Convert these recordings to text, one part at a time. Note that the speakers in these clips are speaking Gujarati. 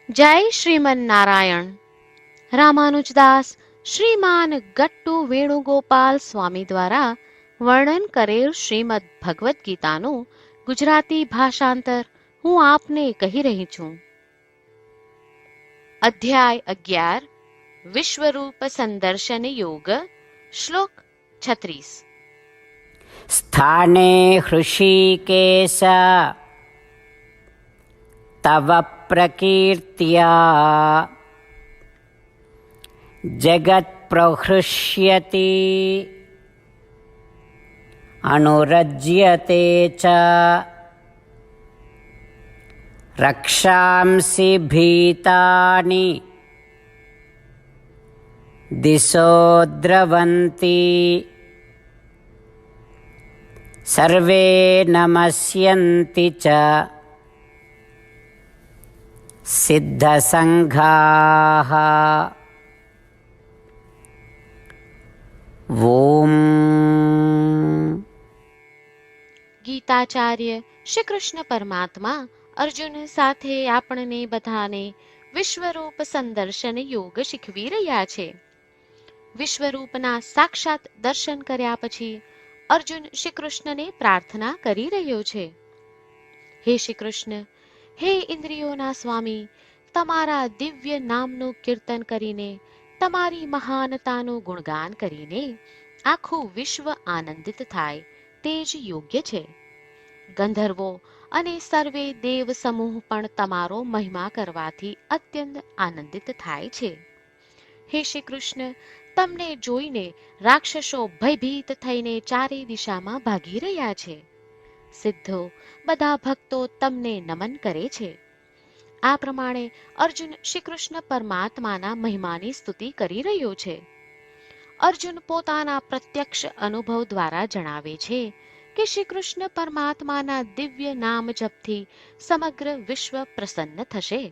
જય શ્રીમન નારાયણ. રામાનુજદાસ શ્રીમાન ગટ્ટુ વેણુગોપાલ સ્વામી દ્વારા વર્ણન કરેલ શ્રીમદ ભગવદ્ ગીતાનું ગુજરાતી ભાષાંતર હું આપને કહી રહી છું. અધ્યાય 11 વિશ્વરૂપ સંદર્શન યોગ. શ્લોક 36. સ્થાને હૃષિકેશ તવ પ્રકીર્ત્યા જગત પ્રહૃષ્યતિ અનુરજ્યતે ચ રક્ષાંસી ભીતાની દિશો દ્રવંતી સર્વે નમસ્યન્તિ ચ સિદ્ધસંઘાઃ. ઓમ. ગીતાચાર્ય શ્રી કૃષ્ણ પરમાત્મા અર્જુન સાથે આપણને બધાને વિશ્વરૂપ સંદર્શન યોગ શીખવી રહ્યા છે. વિશ્વરૂપના સાક્ષાત દર્શન કર્યા પછી અર્જુન શ્રી કૃષ્ણને પ્રાર્થના કરી રહ્યો છે. હે શ્રી કૃષ્ણ, હે ઇન્દ્રિયોના સ્વામી, તમારા દિવ્ય નામનું કીર્તન કરીને, તમારી મહાનતાનું ગુણગાન કરીને આખું વિશ્વ આનંદિત થાય તે જ યોગ્ય છે. ગંધર્વો અને સર્વે દેવ સમૂહ પણ તમારો મહિમા કરવાથી અત્યંત આનંદિત થાય છે. હે શ્રી કૃષ્ણ, તમને જોઈને રાક્ષસો ભયભીત થઈને ચારે દિશામાં ભાગી રહ્યા છે. સિદ્ધો બધા ભક્તો તમને નમન કરે છે. આ પ્રમાણે અર્જુન શ્રી કૃષ્ણ પરમાત્માના મહિમાની સ્તુતિ કરી રહ્યો છે. અર્જુન પોતાના પ્રત્યક્ષ અનુભવ દ્વારા જણાવે છે કે શ્રી કૃષ્ણ પરમાત્માના દિવ્ય નામ જપથી સમગ્ર વિશ્વ પ્રસન્ન થશે.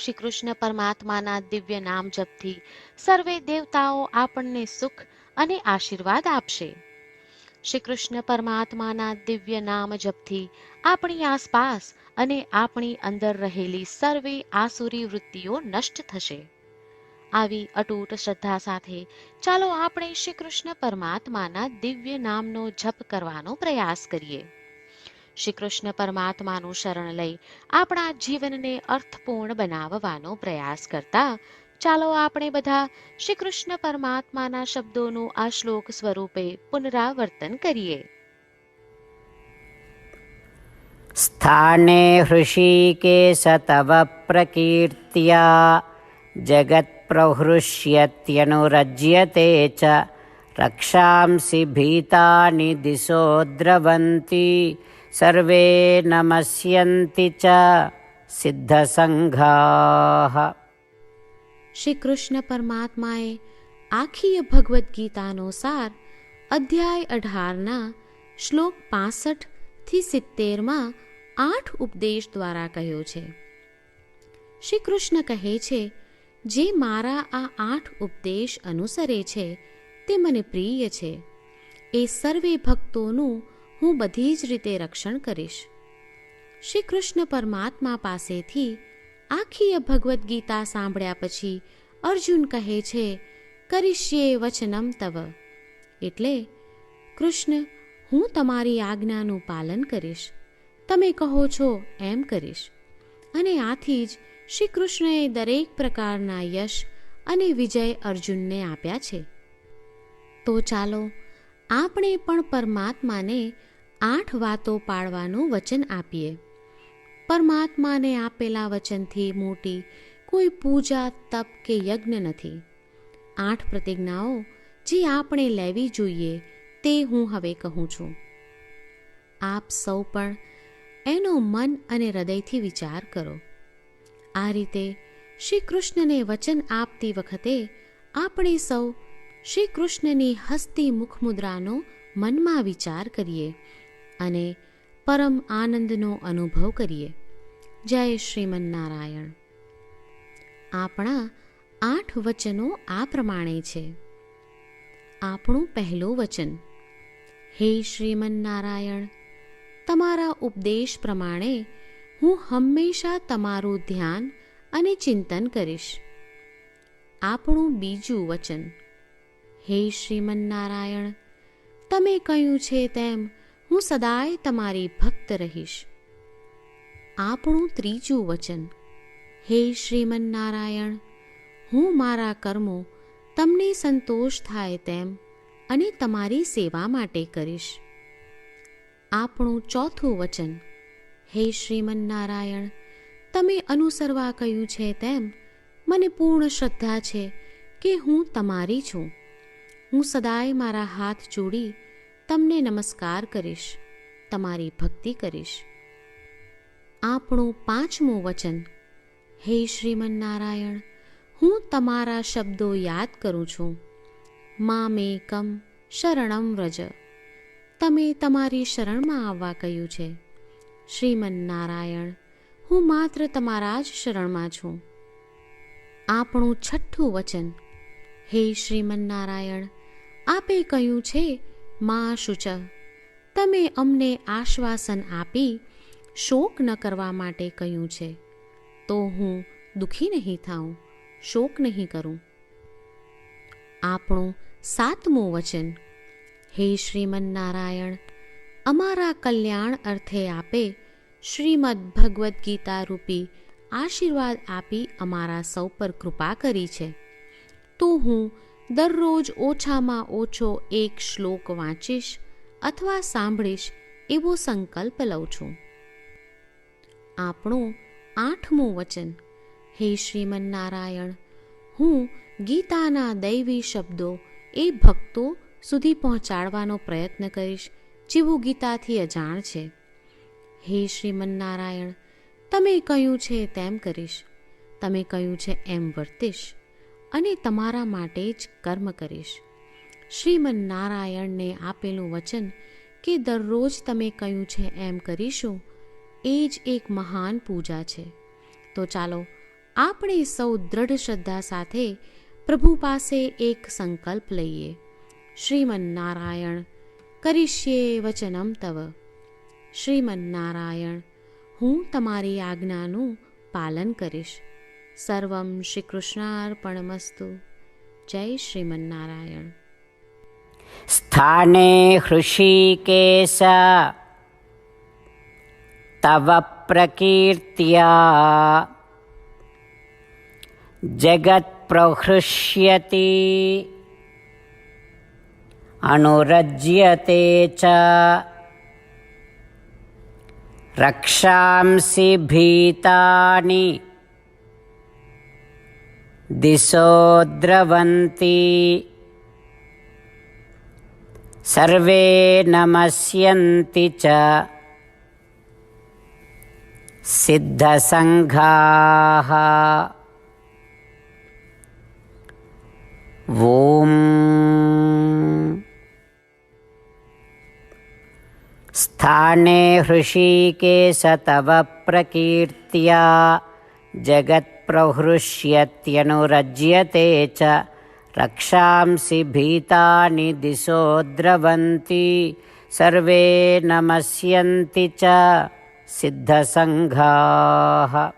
શ્રી કૃષ્ણ પરમાત્માના દિવ્ય નામ જપથી સર્વે દેવતાઓ આપણને સુખ અને આશીર્વાદ આપશે. શ્રી કૃષ્ણ પરમાત્માના દિવ્ય નામ જપથી આપણી આસપાસ અને આપણી અંદર રહેલી સર્વે આસુરી વૃત્તિઓ નષ્ટ થશે. આવી અતૂટ શ્રદ્ધા સાથે ચાલો આપણે શ્રી કૃષ્ણ પરમાત્માના દિવ્ય નામનો જપ કરવાનો પ્રયાસ કરીએ. શ્રી કૃષ્ણ પરમાત્માનું શરણ લઈ આપણા જીવનને અર્થપૂર્ણ બનાવવાનો પ્રયાસ કરતા ચાલો આપણે બધા શ્રી કૃષ્ણ પરમાત્માના શબ્દોનું આ શ્લોક સ્વરૂપે પુનરાવર્તન કરીએ. સ્થાને હૃષિકેશ તવ પ્રકીર્ત્યા જગત પ્રહૃષ્યત્યનુરજ્યતે ચ રક્ષાંસી ભીતાની દિશો દ્રવંતી સર્વે નમસ્યન્તિ ચ સિદ્ધસંઘાઃ. શ્રી કૃષ્ણ પરમાત્માએ આખી ભગવદ્ ગીતાનો સાર અધ્યાય 18ના શ્લોક 65 થી 70માં 8 ઉપદેશ દ્વારા કહ્યો છે. શ્રી કૃષ્ણ કહે છે, જે મારા આ 8 ઉપદેશ અનુસરે છે તે મને પ્રિય છે. એ સર્વે ભક્તોનું હું બધી જ રીતે રક્ષણ કરીશ. શ્રી કૃષ્ણ પરમાત્મા પાસેથી આખી ભગવદ્ ગીતા સાંભળ્યા પછી અર્જુન કહે છે, કરીશ્યે વચનમ તવ, એટલે કૃષ્ણ, હું તમારી આજ્ઞાનું પાલન કરીશ, તમે કહો છો એમ કરીશ. અને આથી જ શ્રી કૃષ્ણએ દરેક પ્રકારના યશ અને વિજય અર્જુનને આપ્યા છે. તો ચાલો આપણે પણ પરમાત્માને 8 વાતો પાળવાનું વચન આપીએ. પરમાત્માને આપેલા વચનથી મોટી કોઈ પૂજા, તપ કે યજ્ઞ નથી. 8 પ્રતિજ્ઞાઓ જે આપણે લેવી જોઈએ તે હું હવે કહું છું. આપ સૌ પણ એનો મન અને હૃદયથી વિચાર કરો. આ રીતે શ્રી કૃષ્ણને વચન આપતી વખતે આપણે સૌ શ્રી કૃષ્ણની હસતી મુખમુદ્રાનો મનમાં વિચાર કરીએ અને પરમ આનંદનો અનુભવ કરીએ. જય શ્રીમન નારાયણ. આપણા 8 વચનો આ પ્રમાણે છે. આપણું પહેલું વચન, હે શ્રીમન નારાયણ, તમારા ઉપદેશ પ્રમાણે હું હંમેશા તમારું ધ્યાન અને ચિંતન કરીશ. આપણું બીજું વચન. હે શ્રીમન્નારાયણ, તમે કહ્યું છે તેમ હું સદાય તમારી ભક્ત રહીશ. આપણું ત્રીજું વચન. હે શ્રીમન્નારાયણ, હું મારા કર્મો તમને સંતોષ થાય તેમ અને તમારી સેવા માટે કરીશ. આપણું ચોથું વચન. હે શ્રીમન્નારાયણ, તમે અનુસરવા કહ્યું છે તેમ મને પૂર્ણ શ્રદ્ધા છે કે હું તમારી છું. હું સદાય મારા હાથ જોડી તમને નમસ્કાર કરીશ, તમારી ભક્તિ કરીશ. આપણું પાંચમું વચન. હે શ્રીમન્નારાયણ, હું તમારા શબ્દો યાદ કરું છું. મામેકમ શરણમ વ્રજ, તમે તમારી શરણમાં આવવા કહ્યું છે. શ્રીમન્નારાયણ, હું માત્ર તમારા જ શરણમાં છું. આપણું છઠ્ઠું વચન. હે શ્રીમન્નારાયણ, આપે કહ્યું છે મા શુચ, તમે અમને આશ્વાસન આપી શોક ન કરવા માટે કહ્યું છે, તો હું દુઃખી નહીં થાઉં, શોક નહીં કરું. આપણું સાતમું વચન. હે શ્રીમન્નારાયણ, અમારા કલ્યાણ અર્થે આપે શ્રીમદ્ ભગવદ્ ગીતા રૂપી આશીર્વાદ આપી અમારા સૌ પર કૃપા કરી છે, તો હું દરરોજ ઓછામાં ઓછો એક શ્લોક વાંચીશ અથવા સાંભળીશ એવો સંકલ્પ લઉં છું. આપણું આઠમું વચન. હે શ્રીમન્નારાયણ, હું ગીતાના દૈવી શબ્દો એ ભક્તો સુધી પહોંચાડવાનો પ્રયત્ન કરીશ જેઓ ગીતાથી અજાણ છે. હે શ્રીમન્નારાયણ, તમે કહ્યું છે તેમ કરીશ, તમે કહ્યું છે એમ વર્તીશ અને તમારા માટે જ કર્મ કરીશ. શ્રીમન્નારાયણને આપેલું વચન કે દરરોજ તમે કહ્યું છે એમ કરીશું, એ જ એક મહાન પૂજા છે. તો ચાલો આપણે સૌ દ્રઢ શ્રદ્ધા સાથે પ્રભુ પાસે એક સંકલ્પ લઈએ. શ્રીમન્નારાયણ, કરીશ્યે વચનમ તવ. શ્રીમન્નારાયણ, હું તમારી આજ્ઞાનું પાલન કરીશ. સર્વમ શ્રી કૃષ્ણાર્પણમસ્તુ. જય શ્રીમન્નારાયણ. સ્થાને હૃષીકેશ તવ પ્રકીર્ત્યા જગત પ્રહૃષ્યતિ અનુરજ્યતે ચ રક્ષાંસि ભીતાનિ દિશો દ્રવન્તિ સર્વે નમસ્યન્તિ ચ સિદ્ધસંઘાઃ. ઓમ. સ્થાને હૃષીકેશ તવ પ્રકીર્ત્યા જગત્પ્રહૃષ્યત્યનુરજ્યતે ચ રક્ષાંસि ભીતાનિ દિશો દ્રવન્તિ સર્વે નમસ્યન્તિ ચ સિદ્ધસંઘાઃ.